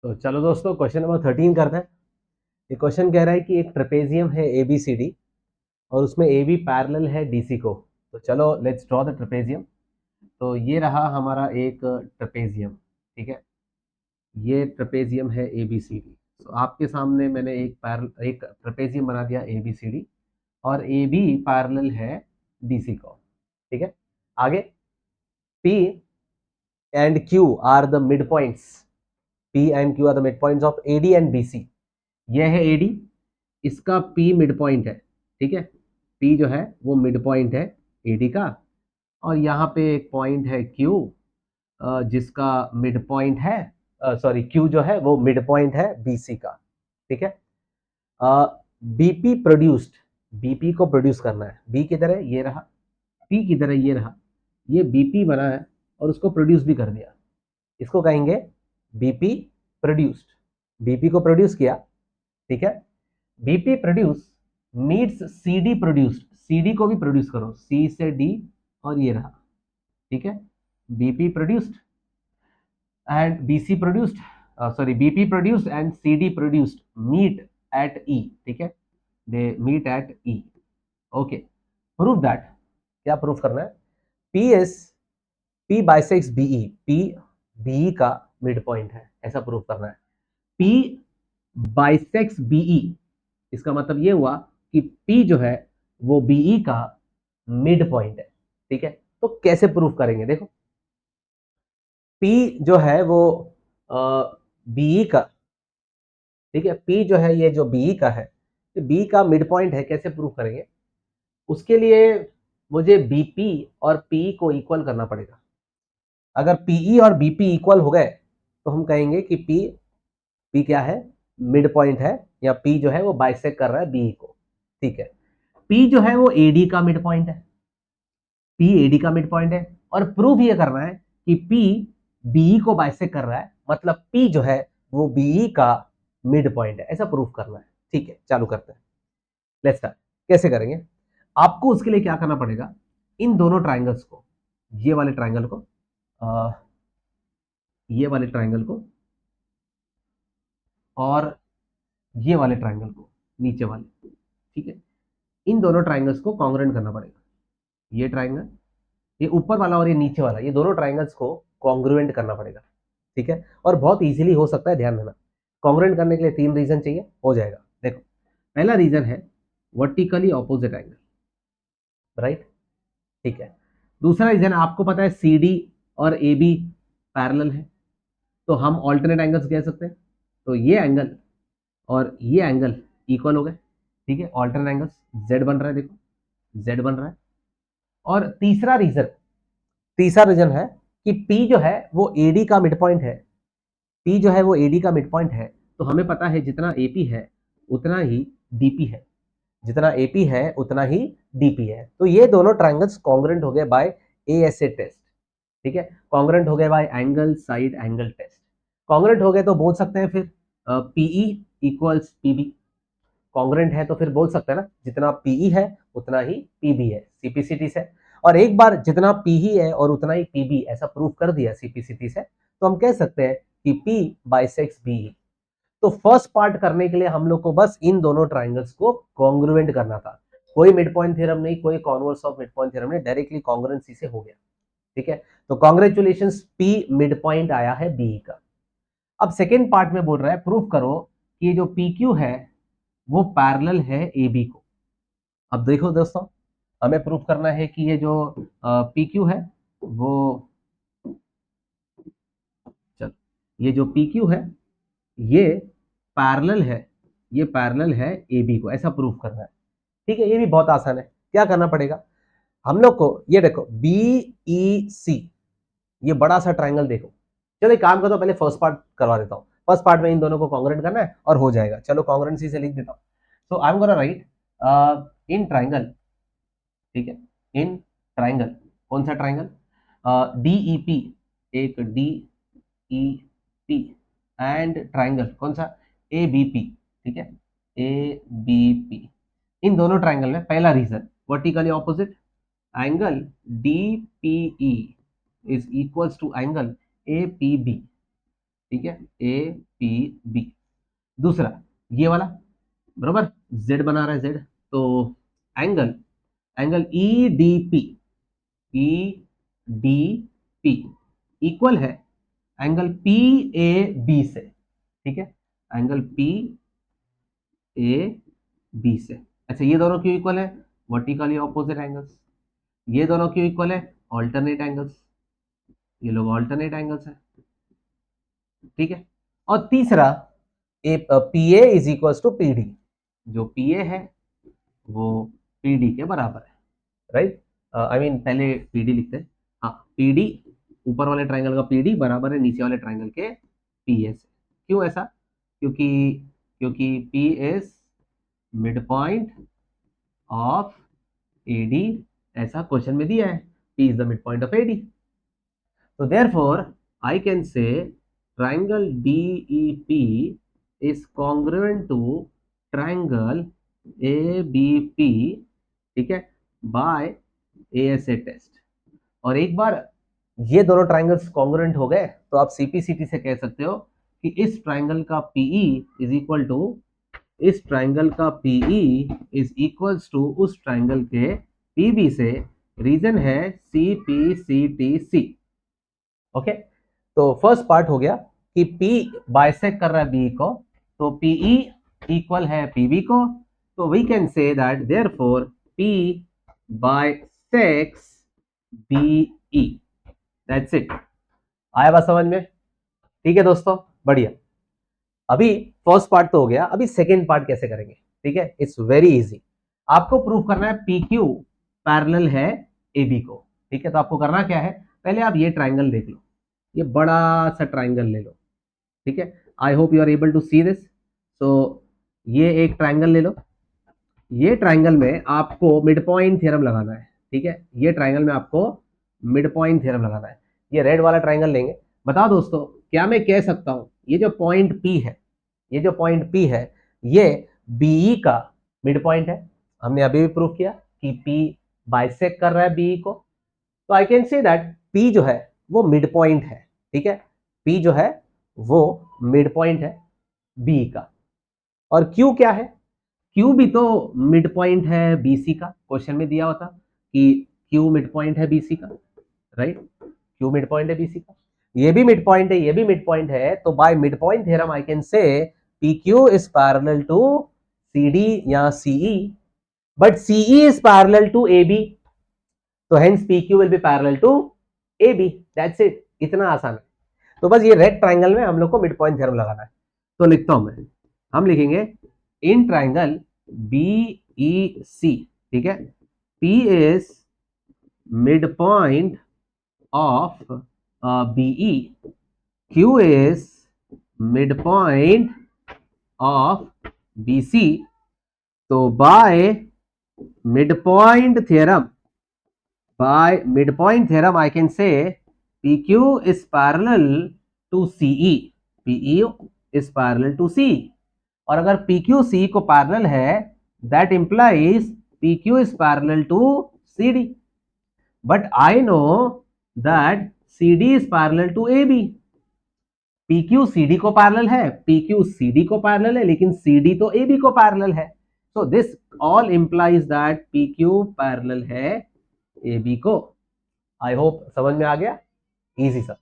तो चलो दोस्तों क्वेश्चन नंबर 13 करते हैं। ये क्वेश्चन कह रहा है कि एक ट्रेपेजियम है ABCD और उसमें AB पैरेलल है DC को। तो चलो लेट्स ड्रॉ द ट्रेपेजियम। तो ये रहा हमारा एक ट्रेपेजियम, ठीक है। ये ट्रेपेजियम है ABCD। तो आपके सामने मैंने एक ट्रेपेजियम बना दिया ABCD और AB पैरेलल है DC को, ठीक है। आगे P and Q are the midpoints. P and Q are the midpoints of AD and BC. यह है AD, इसका P मिड पॉइंट है, ठीक है। P जो है वो मिड पॉइंट है AD का, और यहाँ पे एक पॉइंट है Q जिसका मिड पॉइंट है, सॉरी Q जो है वो मिड पॉइंट है BC का, ठीक है। BP प्रोड्यूस्ड, BP को प्रोड्यूस करना है। B किधर है, ये रहा। P किधर है, ये रहा। ये BP बना है और उसको प्रोड्यूस भी कर दिया, इसको कहेंगे BP प्रोड्यूस्ड। BP को प्रोड्यूस किया, ठीक है। BP produce needs CD produced, CD को भी प्रोड्यूस करो, C से D और ये रहा, ठीक है। BP produced and BC produced, sorry BP produced and CD produced meet at E, ठीक है। They meet at E, okay. Prove that, क्या प्रूफ करना है? P bisects BE, P BE का मिड पॉइंट है, ऐसा प्रूफ करना है। P बाइसेक्स BE, इसका मतलब ये हुआ कि P जो है वो BE का मिड पॉइंट है, ठीक है। तो कैसे प्रूफ करेंगे, देखो। P जो है वो BE का, ठीक है। P जो है ये जो BE का है, B का मिड पॉइंट है, कैसे प्रूफ करेंगे? उसके लिए मुझे BP और PE को इक्वल करना पड़ेगा। अगर PE और BP इक्वल हो गए तो हम कहेंगे कि P क्या है, मिड पॉइंट है, या P जो है वो बाइसेक्ट कर रहा है BE को, ठीक है। P जो है वो AD का मिड पॉइंट है, P AD का मिड पॉइंट है, और प्रूफ ये करना है कि P BE को बाइसेक्ट कर रहा है, मतलब P जो है वो BE का मिड पॉइंट है, ऐसा प्रूफ करना है, ठीक है। चालू करते हैं, लेट्स स्टार्ट। कैसे करेंगे? आपको उसके लिए क्या करना पड़ेगा, इन दोनों ट्राइंगल्स को, ये वाले ट्राइंगल को, ये वाले ट्राइंगल को और ये वाले ट्राइंगल को, नीचे वाले, ठीक है। इन दोनों ट्राइंगल्स को कॉन्ग्रुएंट करना पड़ेगा। ये ट्राइंगल, ये ऊपर वाला और ये नीचे वाला, ये दोनों ट्राइंगल्स को कॉन्ग्रुएंट करना पड़ेगा, ठीक है। और बहुत इजीली हो सकता है, ध्यान देना। कॉन्ग्रुएंट करने के लिए 3 रीजन चाहिए, हो जाएगा। देखो, पहला रीजन है वर्टिकली ऑपोजिट एंगल, राइट, ठीक है। दूसरा रीजन, आपको पता है CD और AB पैरेलल है, तो हम ऑल्टरनेट एंगल्स कह सकते हैं। तो ये एंगल और ये एंगल इक्वल हो गए, ठीक है। ऑल्टरनेट एंगल्स, Z बन रहा है, देखो Z बन रहा है। और तीसरा रीजन है कि P जो है वो AD का मिड पॉइंट है, P जो है वो AD का मिड पॉइंट है। तो हमें पता है जितना AP है उतना ही DP है, जितना AP है उतना ही DP है। तो ये दोनों ट्राइंगल्स कॉन्ग्रुएंट हो गए बाय ASA टेस्ट, ठीक है। कॉन्ग्रुएंट हो गए by angle side angle test. Congruent हो गए तो बोल सकते हैं फिर PE इक्वल्स PB। कॉन्ग्रुएंट है तो फिर बोल सकते हैं ना, जितना PE है उतना ही PB है, CPCT से। और एक बार जितना PE है और उतना ही PB ऐसा प्रूफ कर दिया CPCT से, तो हम कह सकते हैं कि P बाइसेक्स BE। तो फर्स्ट पार्ट करने के लिए हम लोग को बस इन दोनों ट्राइंगल्स को कॉन्ग्रुएंट करना था। कोई मिड पॉइंट थ्योरम नहीं, कोई converse of mid point theorem नहीं, डायरेक्टली कॉन्ग्रुएंसी से हो गया, ठीक है। तो कॉन्ग्रेचुलेशंस, P मिड पॉइंट आया है BE का। अब सेकेंड पार्ट में बोल रहा है प्रूफ करो कि जो PQ है वो पैरेलल है AB को। अब देखो दोस्तों, हमें प्रूफ करना है कि ये जो PQ है वो, चल, ये जो PQ है ये पैरेलल है, ये पैरेलल है AB को, ऐसा प्रूफ करना है, ठीक है। ये भी बहुत आसान है। क्या करना पड़ेगा हम लोग को, ये देखो BEC, ये बड़ा सा ट्राइंगल देखो। चलो एक काम करता हूं, पहले फर्स्ट पार्ट करवा देता हूं। फर्स्ट पार्ट में इन दोनों को कॉन्ग्रुएंट करना है और हो जाएगा। चलो कॉन्ग्रुएंसी से लिख देता हूं। So I am gonna write in triangle, ठीक है। इन ट्राइंगल, कौन सा ट्राइंगल? DEP, एक DEP एंड ट्राइंगल कौन सा? ABP, ठीक है। ABP, इन दोनों ट्राइंगल में पहला reason vertically opposite angle DPE is equals to angle APB, ठीक है, ए पी बी। दूसरा ये वाला बराबर जेड बना रहा है जेड, तो angle angle E D P, E D P equal है एंगल पी ए बी से। ठीक है, एंगल पी ए बी से। अच्छा ये दोनों क्यों इक्वल है? Vertically opposite angles. ये दोनों क्यों इक्वल है? Alternate angles. ये लोग ऑल्टरनेट एंगल्स है। ठीक है, और तीसरा P A is equal to P D. जो पी ए है वो पी डी के बराबर है, राइट। आई मीन पहले पी डी लिखते हैं। हाँ, पी डी ऊपर वाले ट्राइंगल का पी डी बराबर है नीचे वाले ट्राइंगल के पी ए से। क्यों ऐसा? क्योंकि क्योंकि P is mid point of A D, ऐसा क्वेश्चन में दिया है, P is the mid point of A D. So therefore, I can say triangle DEP is congruent to triangle ABP, ठीक है, by ASA test। और एक बार ये दोनों ट्राइंगल्स कॉन्ग्रुएंट हो गए तो आप सीपीसीटी से कह सकते हो कि इस ट्राइंगल का PE इज इक्वल टू, इस ट्राइंगल का PE इज इक्वल्स टू उस ट्राइंगल के PB से। रीजन है CPCTC। ओके, तो फर्स्ट पार्ट हो गया कि P बाइसेक्ट कर रहा है B को, तो PE इक्वल है PB को, तो we can say that therefore P bisects BE। That's it. आया बात समझ में? ठीक है दोस्तों, बढ़िया। अभी फर्स्ट पार्ट तो हो गया, अभी सेकेंड पार्ट कैसे करेंगे? ठीक है, इट्स वेरी इजी। आपको प्रूव करना है PQ पैरेलल है AB को। ठीक है, तो आपको करना क्या है, पहले आप ये ट्राइंगल देख लो, ये बड़ा सा ट्राइंगल ले लो। ठीक है, I hope you are able to see this. सो ये एक ट्राइंगल ले लो, ये ट्राइंगल में आपको मिड पॉइंट थ्योरम लगाना है। ठीक है, ये ट्राइंगल में आपको मिड पॉइंट थ्योरम लगाना है। ये रेड वाला ट्राइंगल लेंगे। बताओ दोस्तों, क्या मैं कह सकता हूं ये जो पॉइंट P है, ये जो पॉइंट P है, ये BE का मिड पॉइंट है? हमने अभी भी प्रूव किया कि P बाइसेक्ट कर रहा है BE को, तो आई कैन से दैट P जो है वो मिड पॉइंट है। ठीक है, P जो है वो मिड पॉइंट है B का। और Q क्या है? Q भी तो मिड पॉइंट है BC का। क्वेश्चन में दिया होता कि Q मिड पॉइंट है BC का, राइट। Q मिड पॉइंट है BC का, ये भी मिड पॉइंट है, ये भी मिड पॉइंट है, तो by mid point theorem I can say PQ is parallel to CD या CE, but CE is parallel to AB, तो hence PQ will be parallel to AB। That's it, इतना आसान है। तो बस ये रेड ट्राइंगल में हम लोग को मिड पॉइंट थ्योरम लगाना है। तो लिखता हूं मैं, हम लिखेंगे इन ट्राइंगल BEC, ठीक है, P is mid point of BE, Q is mid point of BC। तो by mid point theorem, by midpoint theorem I can say PQ is parallel to CE, PE is parallel to CE। और अगर PQ CE को parallel है, that implies PQ is parallel to CD, but I know that CD is parallel to AB। PQ CD को parallel है, PQ CD को parallel है, लेकिन CD तो AB को पैरेलल है। So this all implies that PQ parallel है AB को। आई होप समझ में आ गया, इजी सा।